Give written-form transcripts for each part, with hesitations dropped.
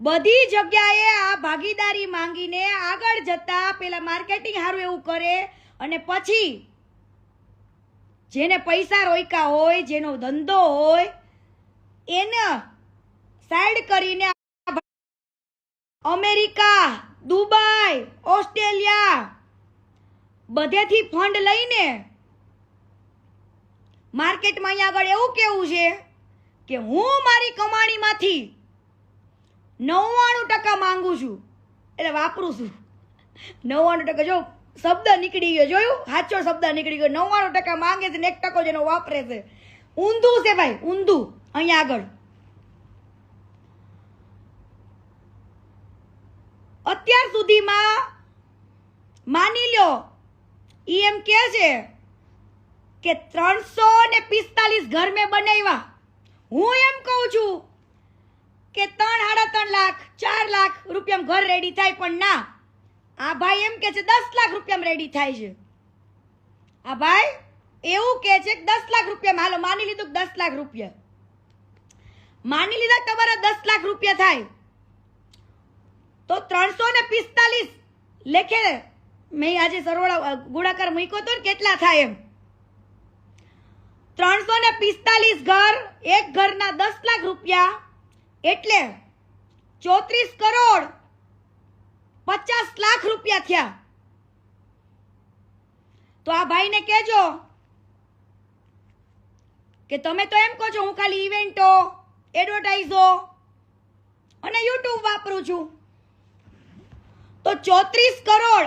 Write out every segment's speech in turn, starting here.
બધી જગ્યાએ આ ભાગીદારી માંગીને આગળ જતા પેલા માર્કેટિંગ સારું એવું કરે અને પછી જેને પૈસા રોક્યા હોય, જેનો ધંધો હોય, એને સાઈડ કરીને અમેરિકા, દુબઈ, ઓસ્ટ્રેલિયા બધેથી ફંડ લઈને માર્કેટમાં અહીંયા આગળ એવું કેવું છે કે હું મારી કમાણીમાંથી 99% માંગુ છું, એટલે વાપરું છું 99%. જો શબ્દ નીકળી ગયો, જોયું? સાચો શબ્દ નીકળી ગયો. 99% માંગે છે ને 1% જેનો વાપરે છે. ઊંધું છે ભાઈ, ઊંધું. અહીંયા આગળ અત્યાર સુધીમાં માની લો ઈ એમ કે છે કે 345 ઘર મેં બનાવ્યા. હું એમ કહું છું કે 3-3.5 લાખ 4 લાખ રૂપિયામાં ઘર રેડી થાય, પણ ના, આ ભાઈ એમ કે છે 10 લાખ રૂપિયામાં રેડી થાય છે. આ ભાઈ એવું કે છે કે 10 લાખ રૂપિયામાં. હાલો માની લીધું કે 10 લાખ રૂપિયા, માની લીધા તમારા 10 લાખ રૂપિયા થાય તો 345 લેખે મેં આજે સરવાળા ગુણાકાર મૂક્યો તો ને કેટલા થાય એમ. 345 ઘર, એક ઘરના 10 લાખ રૂપિયા એટલે 34 કરોડ 50 લાખ રૂપિયા થયા. તો આ ભાઈને કહેજો કે તમે તો એમ કહો છો હું ખાલી ઇવેન્ટો, એડવર્ટાઇઝો અને યુટ્યુબ વાપરું છું, તો 34 કરોડ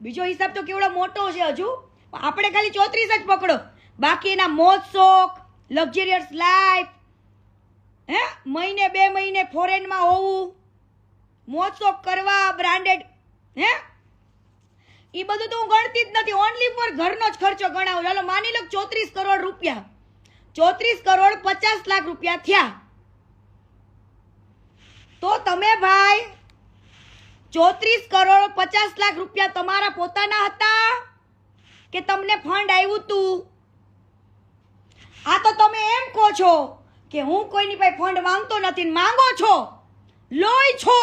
બીજો હિસાબ તો કેવડો મોટો છે. હજુ આપણે ખાલી 34 જ પકડો, બાકી એના મોજ શોખ, લક્ઝરિયસ લાઈફ, મહિને 2 મહિને ફોરેનમાં હોવું, મોજ શોખ કરવા, બ્રાન્ડેડ, એ બધું તો હું ગણતી જ નથી. ઓનલી ફોર ઘરનો જ ખર્ચો ગણાવું. ચાલો માની લો 34 કરોડ રૂપિયા, 34 કરોડ 50 લાખ રૂપિયા થયા. તો તમે ભાઈ 34 કરોડ 50 લાખ રૂપિયા તમારા પોતાના હતા કે તમને ફંડ આવ્યું તું? આ તો તમે એમ કહો છો કે હું કોઈની પાસે ફંડ માંગતો નથી, માંગો છો, લોય છો,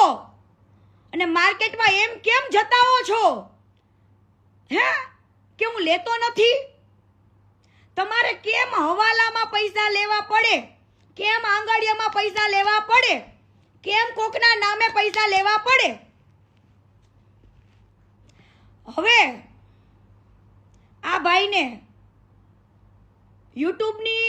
અને માર્કેટમાં એમ કેમ જતાવો છો કે હું લેતો નથી? તમારે કેમ હવાલામાં પૈસા લેવા પડે, કેમ આંગળીયામાં પૈસા લેવા પડે, કેમ કોકના નામે પૈસા લેવા પડે? હવે આ ભાઈને યુટ્યુબની